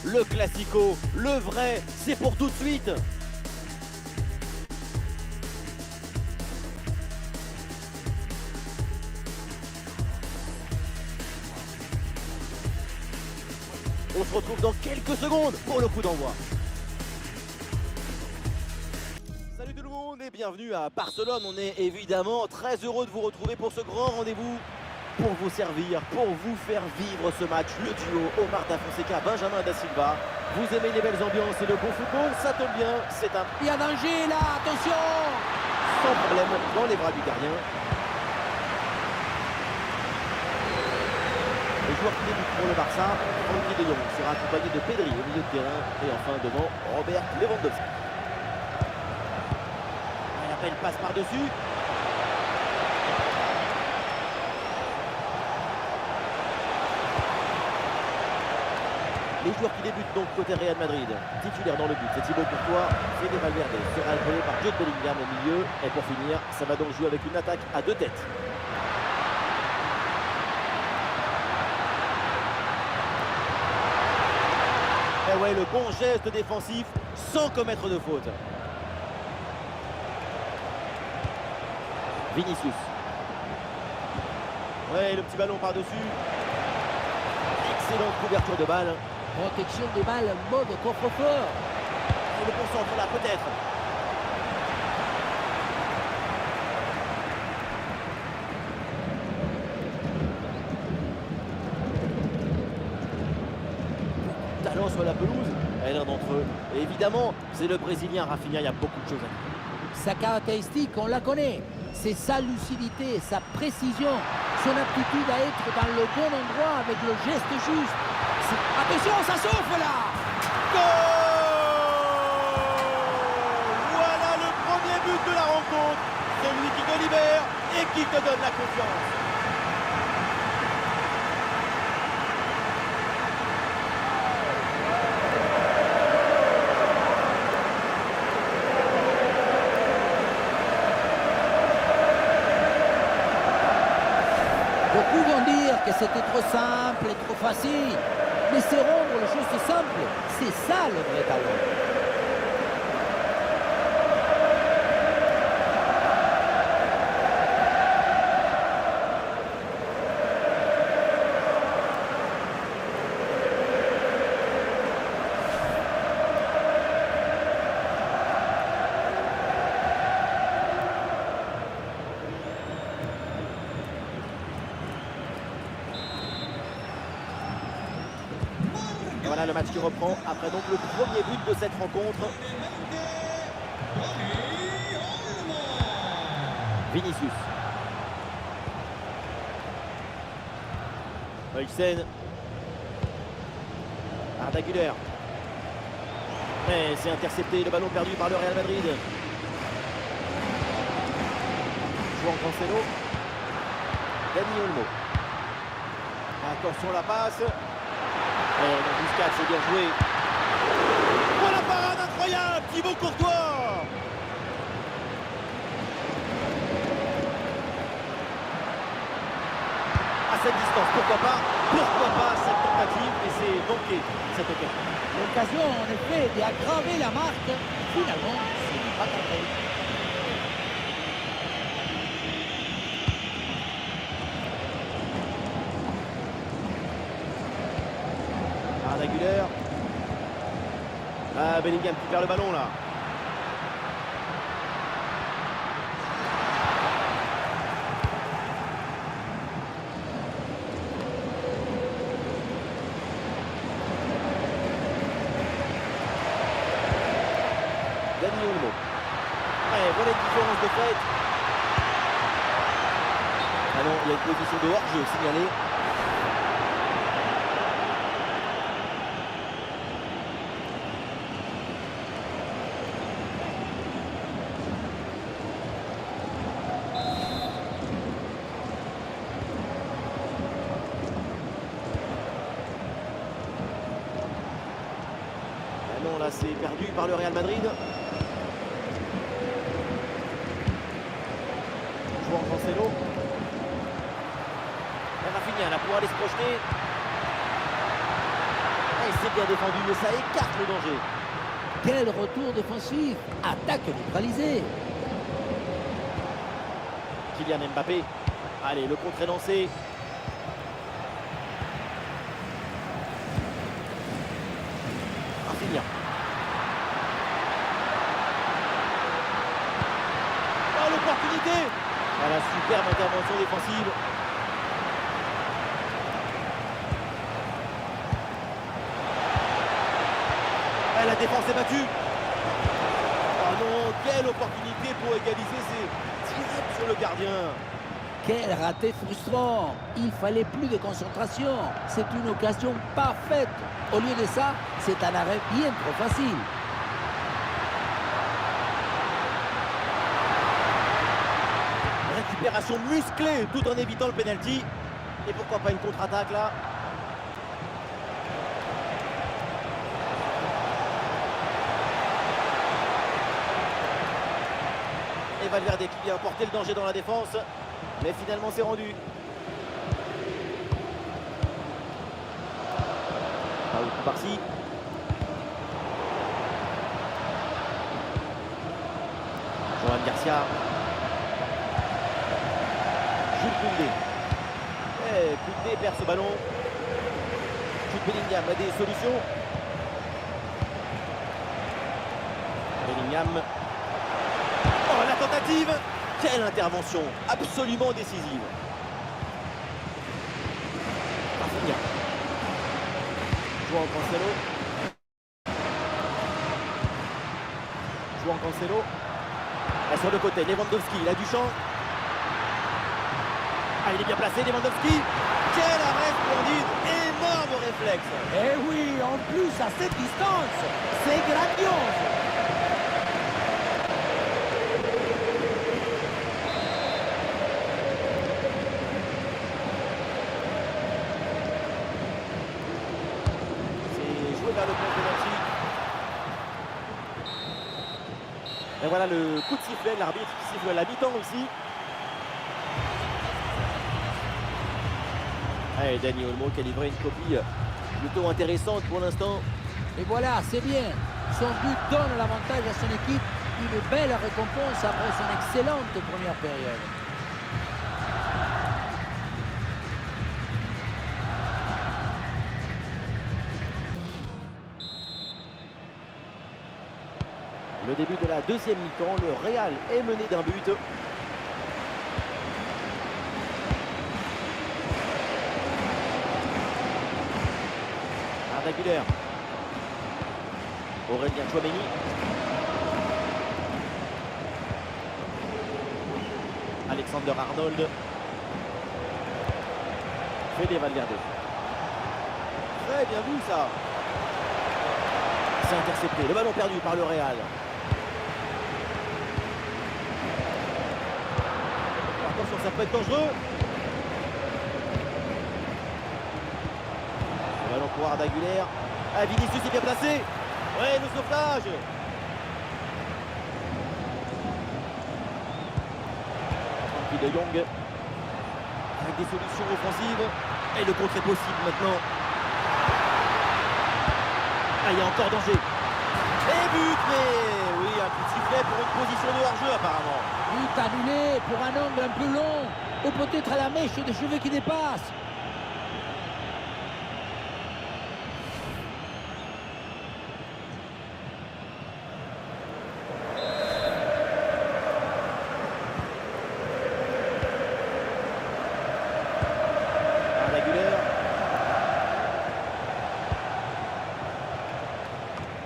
le classico, le vrai, c'est pour tout de suite. On se retrouve dans quelques secondes pour le coup d'envoi. Salut tout le monde et bienvenue à Barcelone. On est évidemment très heureux de vous retrouver pour ce grand rendez-vous, pour vous servir, pour vous faire vivre ce match, le duo Omar Da Fonseca, Benjamin Da Silva. Vous aimez les belles ambiances et le bon football, ça tombe bien, c'est un... Il y a danger là, attention! Sans problème dans les bras du gardien. Le joueur qui débute pour le Barça, Frenkie de Jong, sera accompagné de Pedri au milieu de terrain et enfin devant Robert Lewandowski. La peine passe par-dessus. Les joueurs qui débutent donc côté Real Madrid, titulaire dans le but, c'est Thibaut Courtois, Fede Valverde sera épaulé par Jude Bellingham au milieu. Et pour finir, ça va donc jouer avec une attaque à deux têtes. Et ouais, le bon geste défensif sans commettre de faute. Vinicius. Ouais, le petit ballon par-dessus. Excellente couverture de balle. Protection des balles, mode contre-feu. Et le bon centre là, peut-être. Talent sur la pelouse. Et l'un d'entre eux. Et évidemment, c'est le Brésilien Rafinha. Il y a beaucoup de choses à dire. Sa caractéristique, on la connaît. C'est sa lucidité, sa précision, son aptitude à être dans le bon endroit avec le geste juste. Attention, ça souffle là! Goal! Voilà le premier but de la rencontre. Celui qui te libère et qui te donne la confiance. Beaucoup vont dire que c'était trop simple et trop facile. Mais c'est rendre les choses simples. C'est ça le vrai talent. Voilà le match qui reprend après donc le premier but de cette rencontre. Vinicius. Olsen. Arda Güler. Mais c'est intercepté, le ballon perdu par le Real Madrid. João Cancelo. Dani Olmo. Attention la passe. Busquets, c'est bien joué. Oh la parade incroyable, Thibaut Courtois. À cette distance, pourquoi pas cette tentative, et c'est manqué cette occasion. L'occasion en effet d'aggraver la marque. Finalement, ce n'est pas cadré. Arda Güler. Ah, Bellingham qui perd le ballon là. Dani Olmo. Ouais, voilà une différence de fait. Ah non, il y a une position de hors-jeu signalée. Non, là c'est perdu par le Real Madrid. João Cancelo. Et Rafinha là pour aller se projeter. Et c'est bien défendu et ça écarte le danger. Quel retour défensif! Attaque neutralisée! Kylian Mbappé. Allez, le contre est lancé. Rafinha. Oh, l'opportunité! Voilà, superbe intervention défensive. La défense est battue. Oh non, quelle opportunité pour égaliser, c'est direct sur le gardien. Quel raté frustrant! Il fallait plus de concentration. C'est une occasion parfaite. Au lieu de ça, c'est un arrêt bien trop facile. Récupération musclée tout en évitant le penalty. Et pourquoi pas une contre-attaque là? Et Valverde qui vient porter le danger dans la défense. Mais finalement c'est rendu. Raoul Par-ci. Johan Garcia. Jules Koundé. Koundé perd ce ballon. Jude Bellingham a des solutions. Bellingham. Oh, la tentative! Quelle intervention absolument décisive. Rafinha. João Cancelo. João Cancelo. Là, sur le côté, Lewandowski, il a du champ. Ah, il est bien placé, Lewandowski. Quel arrêt splendide! Énorme réflexe! Eh oui, en plus à cette distance, c'est grandiose! C'est joué vers le point de penalty. Et voilà le coup de sifflet, l'arbitre qui siffle à la mi-temps ici. Allez, Dani Olmo qui a livré une copie plutôt intéressante pour l'instant. Et voilà, c'est bien. Son but donne l'avantage à son équipe. Une belle récompense après son excellente première période. Le début de la deuxième mi-temps, le Real est mené d'un but. Arda Güler. Aurélien Tchouaméni. Alexander Arnold. Fede Valverde. Très bien vu ça. C'est intercepté. Le ballon perdu par le Real. Attention, ça peut être dangereux. Le ballon pour Arda Güler. Ah, Vinicius est bien placé. Ouais, le sauvetage. De Jong avec des solutions offensives et le contre est possible maintenant. Ah, il y a encore danger et but, mais oui, un coup de sifflet pour une position de hors-jeu apparemment. But annulé pour un angle un peu long ou peut-être à la mèche des cheveux qui dépassent.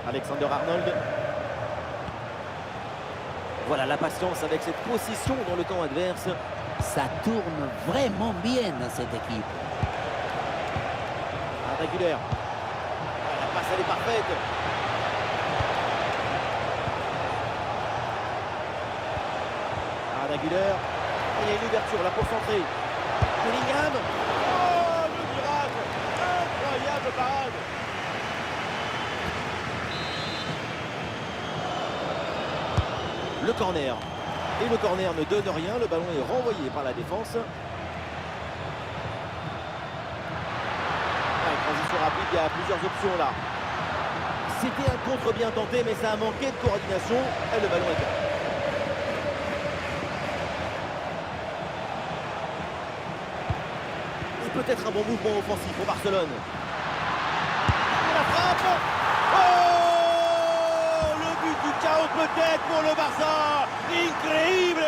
Alexander Arnold. Voilà la patience avec cette possession dans le camp adverse. Ça tourne vraiment bien dans cette équipe. Arda Güler. La passe elle est parfaite. Arda Güler. Il y a une ouverture là pour centrer. Bellingham. Oh, le miracle! Incroyable parade! Le corner. Et le corner ne donne rien. Le ballon est renvoyé par la défense. Transition rapide, il y a plusieurs options là. C'était un contre bien tenté, mais ça a manqué de coordination et le ballon est perdu. Et peut-être un bon mouvement offensif pour Barcelone. Et la frappe. Oh, le but du chaos peut-être pour le Barça. Incroyable.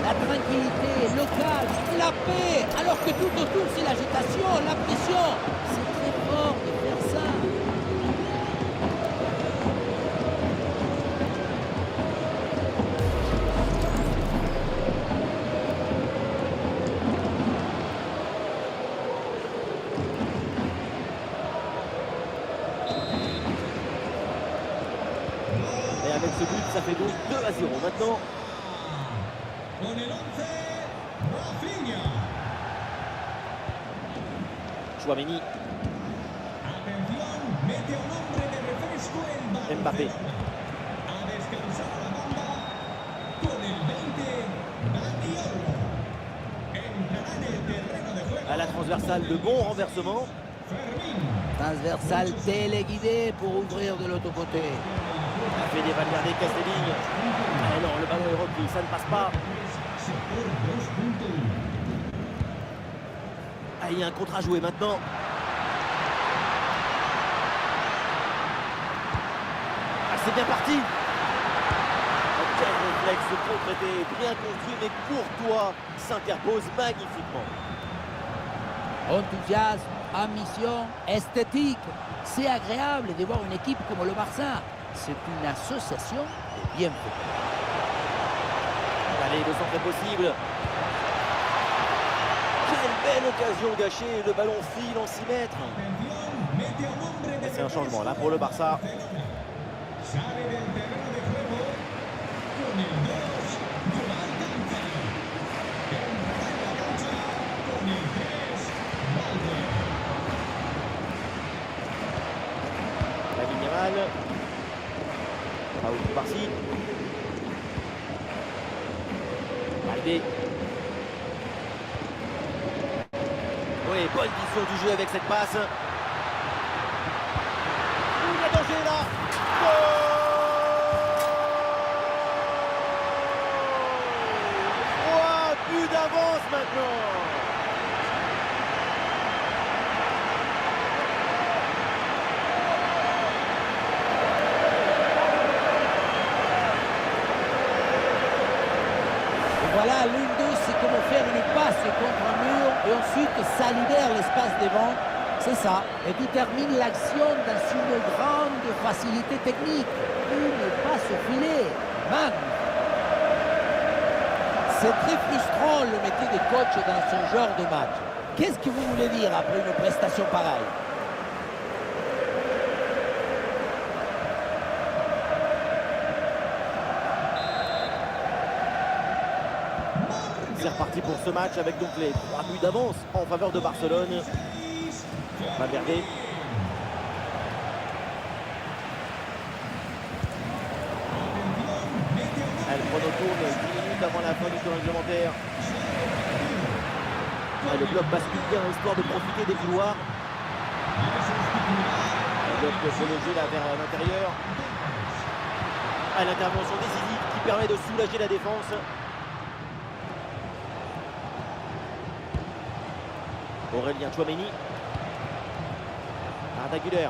La tranquillité, le calme, la paix, alors que tout autour c'est l'agitation, la pression. C'est très fort de faire ça. Et avec ce but, ça fait donc 2-0 maintenant. Con el 11, Rafinha. Tchouaméni, Atención, mete un hombre de refresco el balón. Mbappé. A descansar a la banda con el 20, Dani Olmo. Entrará en el terreno de juego. À la transversale, de bon renversement. Fermín. Transversal téléguidé pour ouvrir de l'autre côté. A fait des Valverde casse les lignes. Ah non, le ballon est repris, ça ne passe pas. Sector 2.1. Ah, il y a un contre à jouer maintenant. Ah, c'est bien parti. Oh, quel réflexe, ce contre était bien construit, mais Courtois s'interpose magnifiquement. Enthousiasme, ambition, esthétique. C'est agréable de voir une équipe comme le Barça. C'est une association de bien fait. Allez, le centre est possible. Quelle belle occasion gâchée. Le ballon file en 6 mètres. Atención, mete un hombre de C'est un changement là pour le Barça. Sale del terreno de juego con el 2, Joan Cancelo. Entrará en la cancha con el 3, Valde. La ligne mal. Raoul par-ci. Valde. Oui, bonne vision du jeu avec cette passe. Il y a danger là. Goal 3 buts d'avance maintenant. Voilà, l'une d'eux, c'est comment faire une passe contre un mur et ensuite ça libère l'espace devant. C'est ça. Et tu termines l'action dans une grande facilité technique. Une passe au filet. Magnifique. C'est très frustrant le métier de coach dans ce genre de match. Qu'est-ce que vous voulez dire après une prestation pareille? C'est reparti pour ce match avec donc les 3 buts d'avance en faveur de Barcelone. Valverde. Elle chrono-tourne 10 minutes avant la fin du temps réglementaire. Et le bloc bascule bien histoire de profiter des couloirs. Le bloc prolongé là vers l'intérieur. À l'intervention décisive qui permet de soulager la défense. Aurélien Tchouaméni. Arda Güler.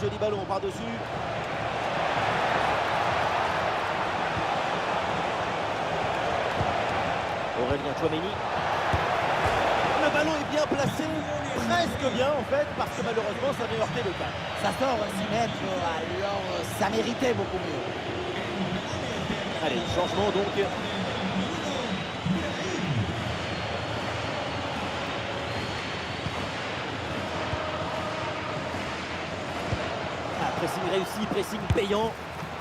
Joli ballon par-dessus. Aurélien Tchouaméni. Le ballon est bien placé, presque bien en fait, parce que malheureusement ça vient heurter le cadre. Ça sort 6 mètres, alors ça méritait beaucoup mieux. Allez, changement donc. Pressing réussi, pressing payant.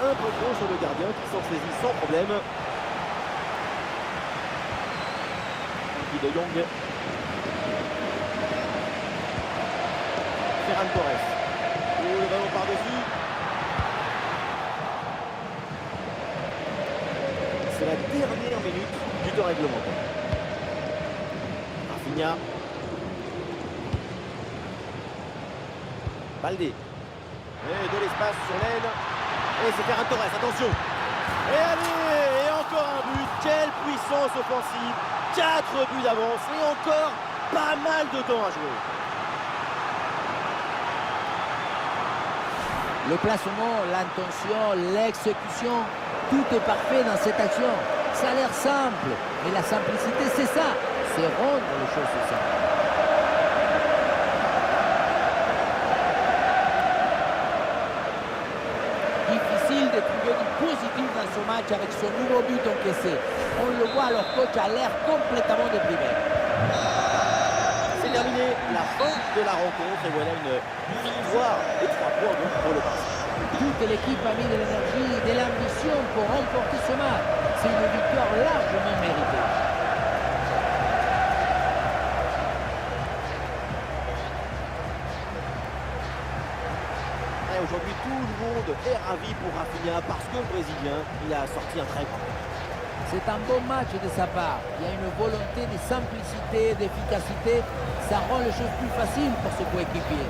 Un peu trop sur le gardien qui s'en saisit sans problème. Guy de Jong. Ferran Torres. Oh, le ballon par-dessus. C'est la dernière minute du temps réglementaire. Rafinha. Baldé. Et de l'espace sur l'aile. Et c'est Ferran Torres, attention. Et allez, et encore un but. Quelle puissance offensive. 4 buts d'avance et encore pas mal de temps à jouer. Le placement, l'intention, l'exécution, tout est parfait dans cette action. Ça a l'air simple, mais la simplicité, c'est ça. C'est rendre les choses simples. Difficile de trouver du positif dans ce match avec ce nouveau but encaissé. On le voit, leur coach a l'air complètement déprimé. C'est terminé, la fin de la rencontre et voilà une victoire et 3 points donc pour le Barça. Toute l'équipe a mis de l'énergie et de l'ambition pour remporter ce match. C'est une victoire largement méritée. Et aujourd'hui, tout le monde est ravi pour Rafinha parce que le Brésilien, il a sorti un très grand match. C'est un bon match de sa part. Il y a une volonté de simplicité, d'efficacité. Ça rend les choses plus faciles pour ce coéquipier.